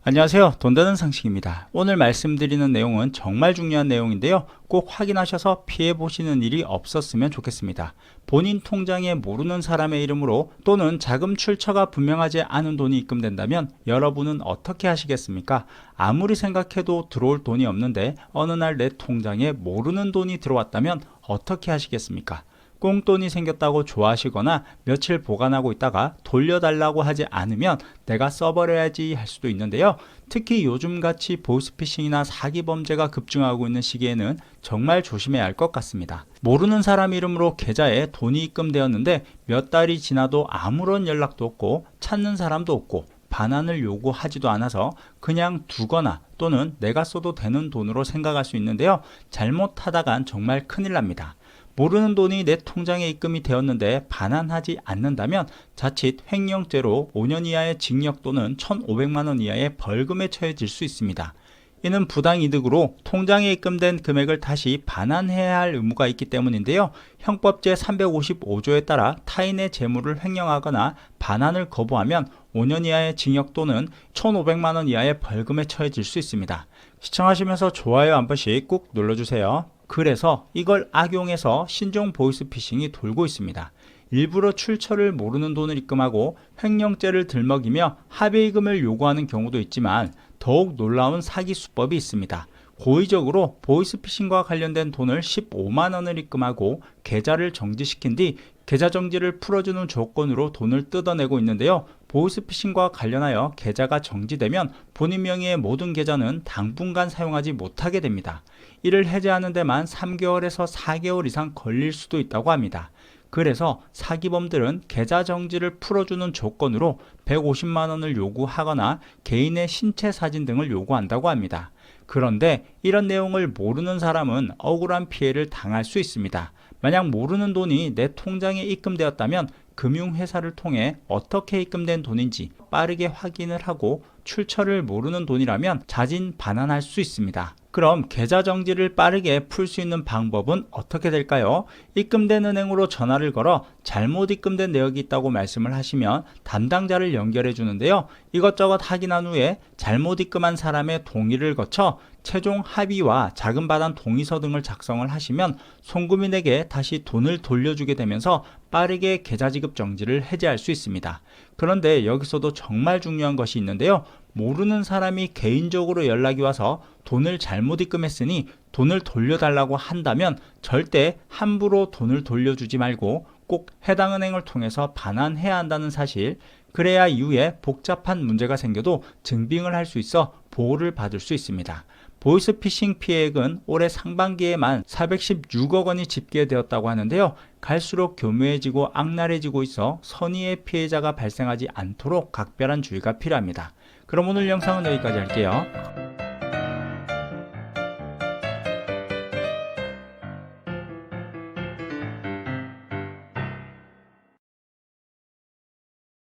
안녕하세요. 돈 되는 상식입니다. 오늘 말씀드리는 내용은 정말 중요한 내용인데요. 꼭 확인하셔서 피해 보시는 일이 없었으면 좋겠습니다. 본인 통장에 모르는 사람의 이름으로 또는 자금 출처가 분명하지 않은 돈이 입금된다면 여러분은 어떻게 하시겠습니까? 아무리 생각해도 들어올 돈이 없는데 어느 날 내 통장에 모르는 돈이 들어왔다면 어떻게 하시겠습니까? 꽁돈이 생겼다고 좋아하시거나 며칠 보관하고 있다가 돌려달라고 하지 않으면 내가 써버려야지 할 수도 있는데요. 특히 요즘같이 보이스피싱이나 사기 범죄가 급증하고 있는 시기에는 정말 조심해야 할 것 같습니다. 모르는 사람 이름으로 계좌에 돈이 입금되었는데 몇 달이 지나도 아무런 연락도 없고 찾는 사람도 없고 반환을 요구하지도 않아서 그냥 두거나 또는 내가 써도 되는 돈으로 생각할 수 있는데요. 잘못하다간 정말 큰일 납니다. 모르는 돈이 내 통장에 입금이 되었는데 반환하지 않는다면 자칫 횡령죄로 5년 이하의 징역 또는 1,500만 원 이하의 벌금에 처해질 수 있습니다. 이는 부당이득으로 통장에 입금된 금액을 다시 반환해야 할 의무가 있기 때문인데요. 형법 제355조에 따라 타인의 재물을 횡령하거나 반환을 거부하면 5년 이하의 징역 또는 1,500만 원 이하의 벌금에 처해질 수 있습니다. 시청하시면서 좋아요 한 번씩 꾹 눌러주세요. 그래서 이걸 악용해서 신종 보이스피싱이 돌고 있습니다. 일부러 출처를 모르는 돈을 입금하고 횡령죄를 들먹이며 합의금을 요구하는 경우도 있지만 더욱 놀라운 사기 수법이 있습니다. 고의적으로 보이스피싱과 관련된 돈을 15만 원을 입금하고 계좌를 정지시킨 뒤 계좌 정지를 풀어주는 조건으로 돈을 뜯어내고 있는데요. 보이스피싱과 관련하여 계좌가 정지되면 본인 명의의 모든 계좌는 당분간 사용하지 못하게 됩니다. 이를 해제하는 데만 3개월에서 4개월 이상 걸릴 수도 있다고 합니다. 그래서 사기범들은 계좌 정지를 풀어주는 조건으로 150만 원을 요구하거나 개인의 신체 사진 등을 요구한다고 합니다. 그런데 이런 내용을 모르는 사람은 억울한 피해를 당할 수 있습니다. 만약 모르는 돈이 내 통장에 입금되었다면 금융회사를 통해 어떻게 입금된 돈인지 빠르게 확인을 하고 출처를 모르는 돈이라면 자진 반환할 수 있습니다. 그럼 계좌 정지를 빠르게 풀 수 있는 방법은 어떻게 될까요? 입금된 은행으로 전화를 걸어 잘못 입금된 내역이 있다고 말씀을 하시면 담당자를 연결해 주는데요. 이것저것 확인한 후에 잘못 입금한 사람의 동의를 거쳐 최종 합의와 자금 반환 동의서 등을 작성을 하시면 송금인에게 다시 돈을 돌려주게 되면서 빠르게 계좌 지급 정지를 해제할 수 있습니다. 그런데 여기서도 정말 중요한 것이 있는데요. 모르는 사람이 개인적으로 연락이 와서 돈을 잘못 입금했으니 돈을 돌려달라고 한다면 절대 함부로 돈을 돌려주지 말고 꼭 해당 은행을 통해서 반환해야 한다는 사실, 그래야 이후에 복잡한 문제가 생겨도 증빙을 할 수 있어 보호를 받을 수 있습니다. 보이스피싱 피해액은 올해 상반기에만 416억 원이 집계되었다고 하는데요. 갈수록 교묘해지고 악랄해지고 있어 선의의 피해자가 발생하지 않도록 각별한 주의가 필요합니다. 그럼 오늘 영상은 여기까지 할게요.